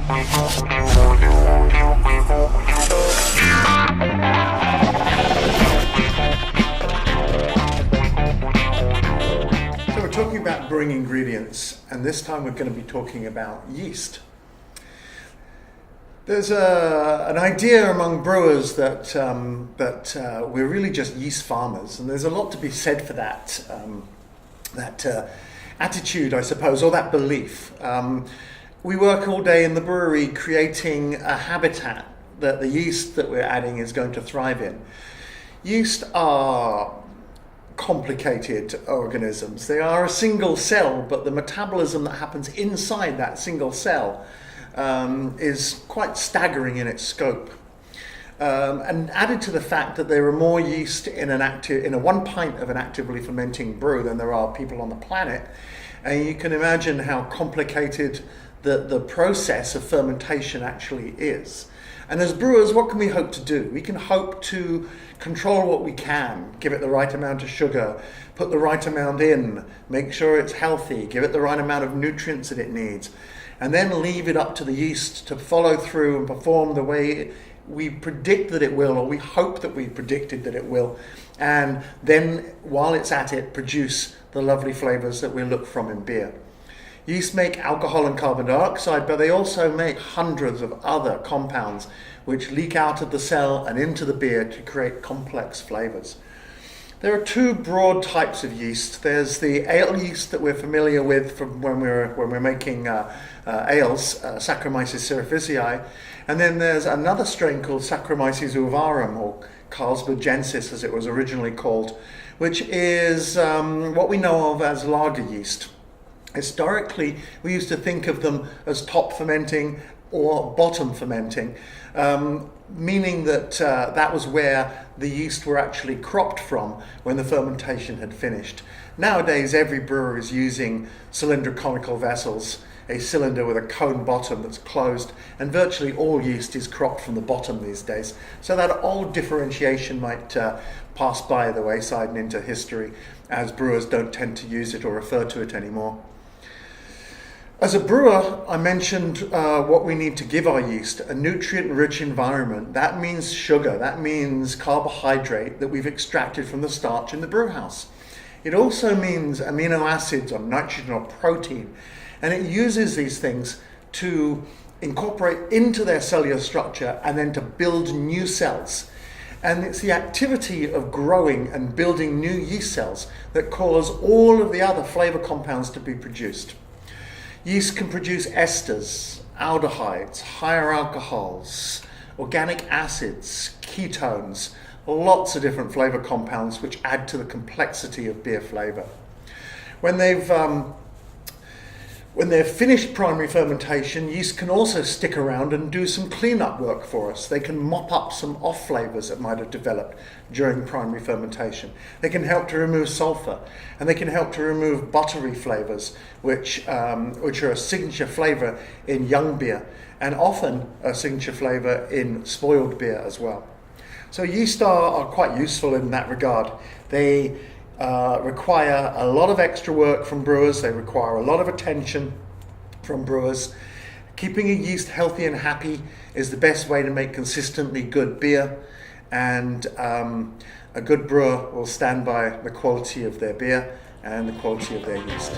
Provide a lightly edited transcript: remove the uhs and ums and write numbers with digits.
So we're talking about brewing ingredients, and this time we're going to be talking about yeast. There's an idea among brewers that we're really just yeast farmers, and there's a lot to be said for that attitude, I suppose, or that belief. We work all day in the brewery creating a habitat that the yeast that we're adding is going to thrive in. Yeast are complicated organisms. They are a single cell, but the metabolism that happens inside that single cell is quite staggering in its scope. And added to the fact that there are more yeast in a 1 pint of an actively fermenting brew than there are people on the planet, and you can imagine how complicated the process of fermentation actually is. And as brewers, what can we hope to do? We can hope to control what we can, give it the right amount of sugar, put the right amount in, make sure it's healthy, give it the right amount of nutrients that it needs, and then leave it up to the yeast to follow through and perform the way we predict that it will, or we hope that we predicted that it will, and then while it's at it, produce the lovely flavors that we look from in beer. Yeast make alcohol and carbon dioxide, but they also make hundreds of other compounds which leak out of the cell and into the beer to create complex flavors. There are two broad types of yeast. There's the ale yeast that we're familiar with from when we're making ales, Saccharomyces cerevisiae, and then there's another strain called Saccharomyces ovarum, or Carlsbergensis as it was originally called, which is what we know of as lager yeast. Historically, we used to think of them as top fermenting or bottom fermenting, meaning that that was where the yeast were actually cropped from when the fermentation had finished. Nowadays, every brewer is using cylindroconical vessels, a cylinder with a cone bottom that's closed, and virtually all yeast is cropped from the bottom these days. So that old differentiation might pass by the wayside and into history, as brewers don't tend to use it or refer to it anymore. As a brewer, I mentioned what we need to give our yeast, a nutrient-rich environment. That means sugar, that means carbohydrate that we've extracted from the starch in the brew house. It also means amino acids or nitrogen or protein, and it uses these things to incorporate into their cellular structure and then to build new cells. And it's the activity of growing and building new yeast cells that cause all of the other flavor compounds to be produced. Yeast can produce esters, aldehydes, higher alcohols, organic acids, ketones, lots of different flavor compounds which add to the complexity of beer flavor. When they've finished primary fermentation, yeast can also stick around and do some cleanup work for us. They can mop up some off flavors that might have developed during primary fermentation. They can help to remove sulfur, and they can help to remove buttery flavors, which are a signature flavor in young beer, and often a signature flavor in spoiled beer as well. So yeast are quite useful in that regard. They require a lot of extra work from brewers. They require a lot of attention from brewers. Keeping a yeast healthy and happy is the best way to make consistently good beer, and a good brewer will stand by the quality of their beer and the quality of their yeast.